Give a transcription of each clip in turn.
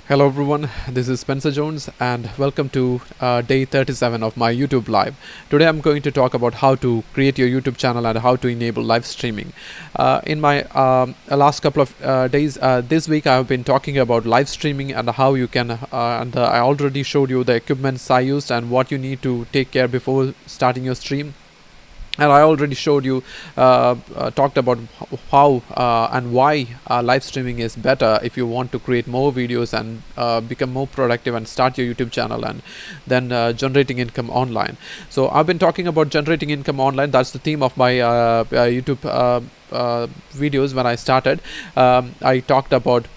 Hello everyone, this is Spencer Jones and welcome to day 37 of my YouTube live. Today I'm going to talk about how to create your YouTube channel and how to enable live streaming. In my last couple of days, this week I have been talking about live streaming and how you can, I already showed you the equipments I used and what you need to take care before starting your stream. And I already showed you, talked about how and why live streaming is better if you want to create more videos and become more productive and start your YouTube channel and then generating income online. So I've been talking about generating income online. That's the theme of my YouTube videos. When I started, I talked about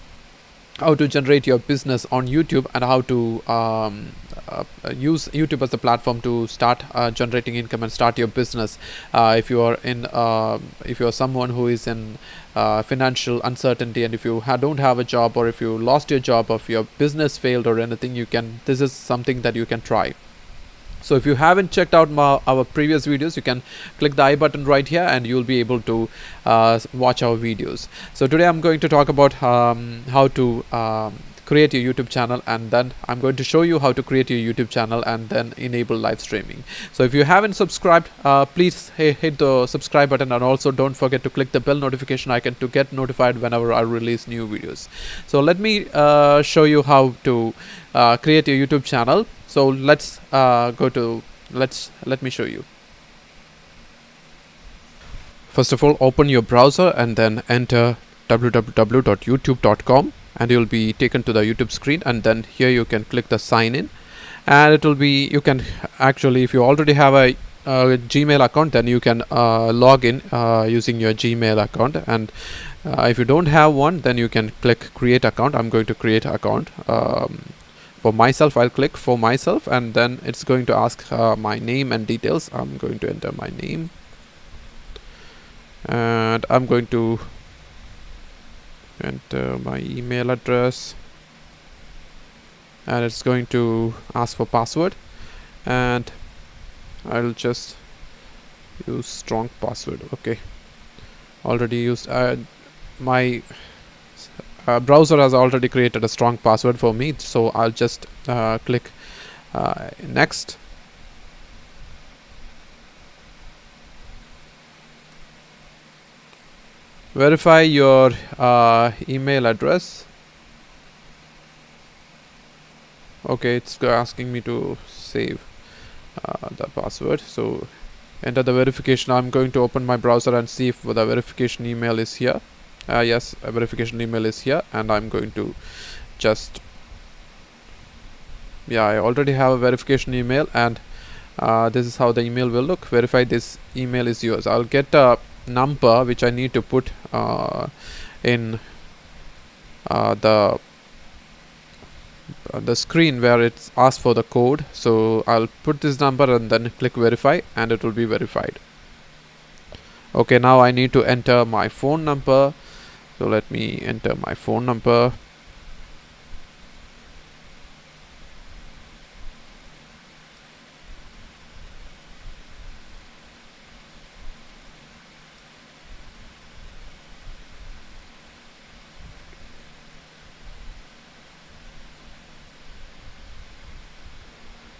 how to generate your business on YouTube and how to use YouTube as a platform to start generating income and start your business. If you are someone who is in financial uncertainty, and if you don't have a job, or if you lost your job, or if your business failed or anything, this is something that you can try. So if you haven't checked out our previous videos, you can click the I button right here and you'll be able to watch our videos. So today I'm going to talk about how to create your YouTube channel, and then I'm going to show you how to create your YouTube channel and then enable live streaming. So if you haven't subscribed, please hit the subscribe button, and also don't forget to click the bell notification icon to get notified whenever I release new videos. So let me show you how to create your YouTube channel. So let's let me show you. First of all, open your browser and then enter www.youtube.com, and you'll be taken to the YouTube screen, and then here you can click the sign in, and it will be, you can actually, if you already have a Gmail account, then you can log in using your Gmail account, and if you don't have one, then you can click create account. I'm going to create account. For myself, I'll click for myself, and then it's going to ask my name and details. I'm going to enter my name, and I'm going to enter my email address, and it's going to ask for password, and I'll just use strong password. Okay, already used. My browser has already created a strong password for me, so I'll just click next. Verify your email address. Okay, it's asking me to save the password, so enter the verification. I'm going to open my browser and see if the verification email is here. Yes, a verification email is here, and I'm going to just, yeah, I already have a verification email, and this is how the email will look. Verify this email is yours. I'll get a number which I need to put in the screen where it's asked for the code. So I'll put this number and then click verify, and it will be verified. Okay, now I need to enter my phone number. So let me enter my phone number.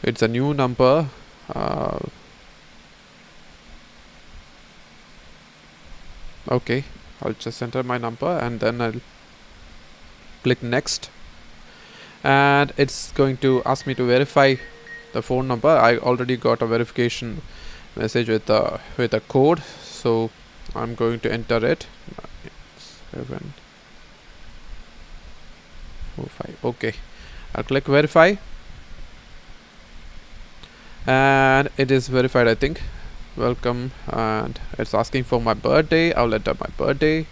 It's a new number. Okay, I'll just enter my number, and then I'll click next, and it's going to ask me to verify the phone number. I already got a verification message with a code, so I'm going to enter it. 745. Okay, I'll click verify, and it is verified, I think. Welcome, and it's asking for my birthday. I'll enter my birthday.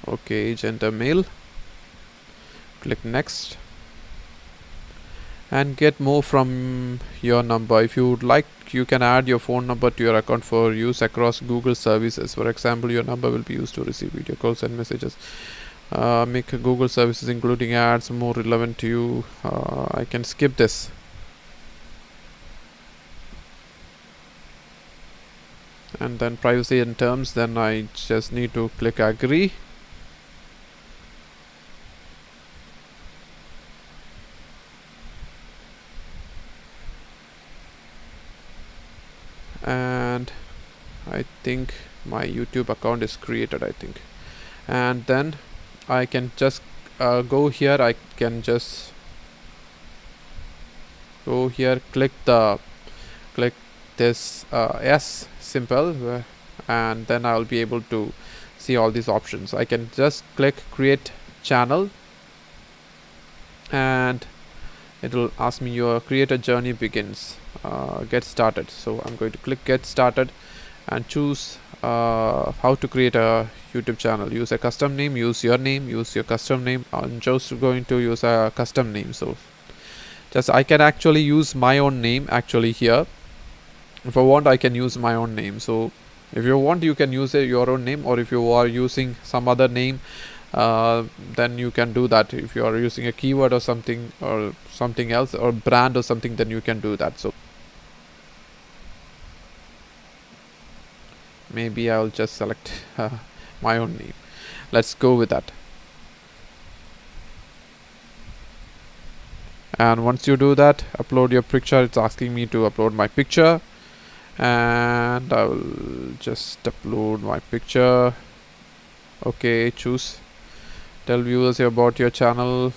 Okay, gender male. Click next, and get more from your number. If you would like, you can add your phone number to your account for use across Google services. For example, your number will be used to receive video calls and messages. Make Google services including ads more relevant to you. I can skip this. And then privacy and terms, then I just need to click agree. think my YouTube account is created, I think. And then I can just go here. I can just go here, click this S symbol, and then I'll be able to see all these options. I can just click create channel, and it will ask me your creator journey begins, get started. So I'm going to click get started and choose how to create a YouTube channel. Use a custom name, use your name, use your custom name. I'm just going to use a custom name. So just I can actually use my own name actually here. If I want, I can use my own name. So if you want, you can use your own name, or if you are using some other name, then you can do that. If you are using a keyword or something else, or brand or something, then you can do that. So maybe I'll just select my own name. Let's go with that. And once you do that, upload your picture. It's asking me to upload my picture, and I will just upload my picture. Okay, choose. Tell viewers about your channel,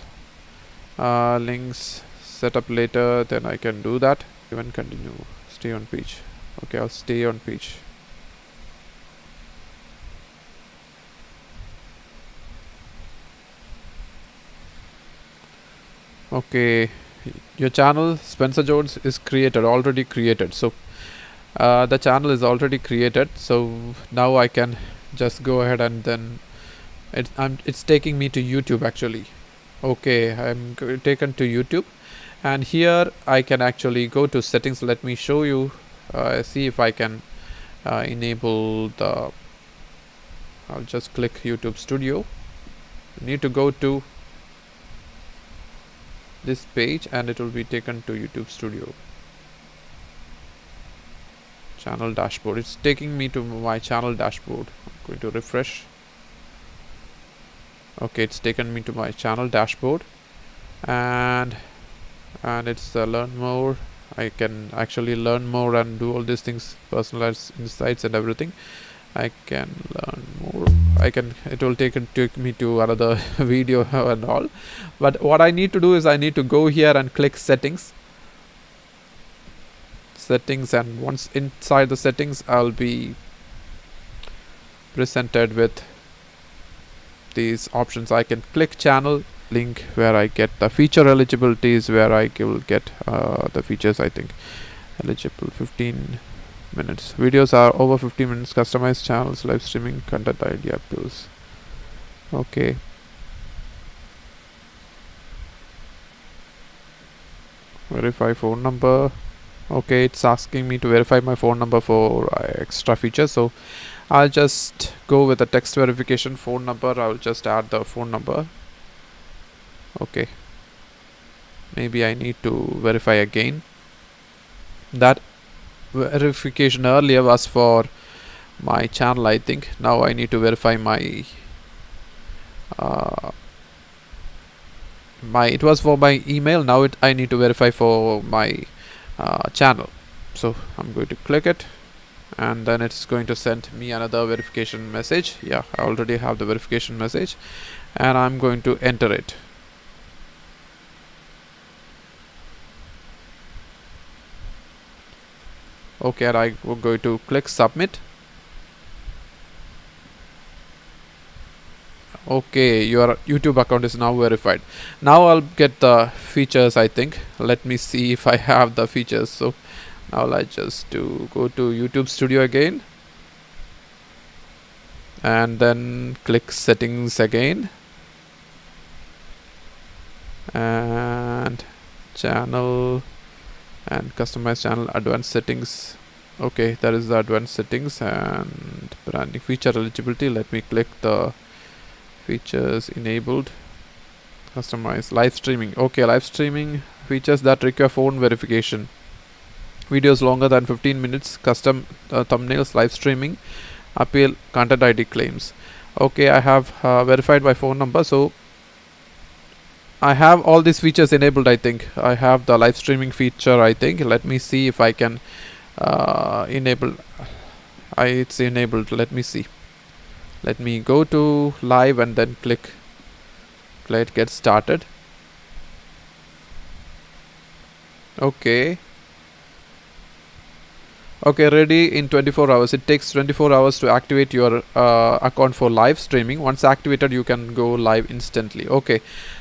links set up later. Then I can do that. Even continue, stay on page. Okay, I'll stay on page. Okay, your channel Spencer Jones is already created. So the channel is already created. So now I can just go ahead, and then it's taking me to YouTube actually. Okay, I'm taken to YouTube, and here I can actually go to settings. Let me show you, see if I can enable the. I'll just click YouTube Studio. You need to go to this page, and it will be taken to YouTube Studio. Channel dashboard. It's taking me to my channel dashboard. I'm going to refresh. Okay, it's taken me to my channel dashboard, and it's learn more. I can actually learn more and do all these things, personalized insights and everything. I can learn more. It will take me to another video and all. But what I need to do is I need to go here and click settings, and once inside the settings, I'll be presented with these options. I can click channel link, where I get the feature eligibilities, where I will get the features. I think eligible 15 minutes. Videos are over 15 minutes. Customized channels, live streaming, content idea pills. Okay. Verify phone number. Okay, it's asking me to verify my phone number for extra features. So I'll just go with the text verification phone number. I'll just add the phone number. Okay. Maybe I need to verify again. That verification earlier was for my channel, I think. Now I need to verify my it was for my email. Now I need to verify for my channel. So I'm going to click it, and then it's going to send me another verification message. Yeah, I already have the verification message, and I'm going to enter it. Okay, and I will go to click submit. Okay, your YouTube account is now verified. Now I'll get the features, I think. Let me see if I have the features. So now I just go to YouTube Studio again, and then click settings again, and channel and customize channel, advanced settings. Okay, that is the advanced settings, and branding, feature eligibility. Let me click the features enabled. Customize live streaming. Okay, live streaming features that require phone verification. Videos longer than 15 minutes, custom thumbnails, live streaming, appeal, content ID claims. Okay, I have verified my phone number, so I have all these features enabled. I think I have the live streaming feature, I think. Let me see if I can enable it's enabled. Let me see. Let me go to live and then click let get started. Okay, ready in 24 hours. It takes 24 hours to activate your account for live streaming. Once activated, you can go live instantly. Okay,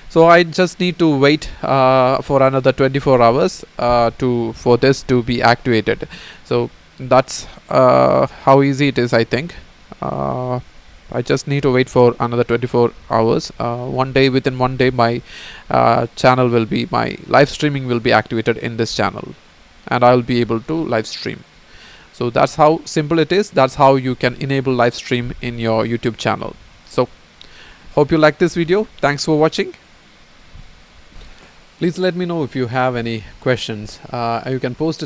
so I just need to wait for another 24 hours for this to be activated. So that's how easy it is, I think. I just need to wait for another 24 hours. Within one day, my channel will be, my live streaming will be activated in this channel, and I'll be able to live stream. So that's how simple it is. That's how you can enable live stream in your YouTube channel. So hope you like this video. Thanks for watching. Please let me know if you have any questions. You can post it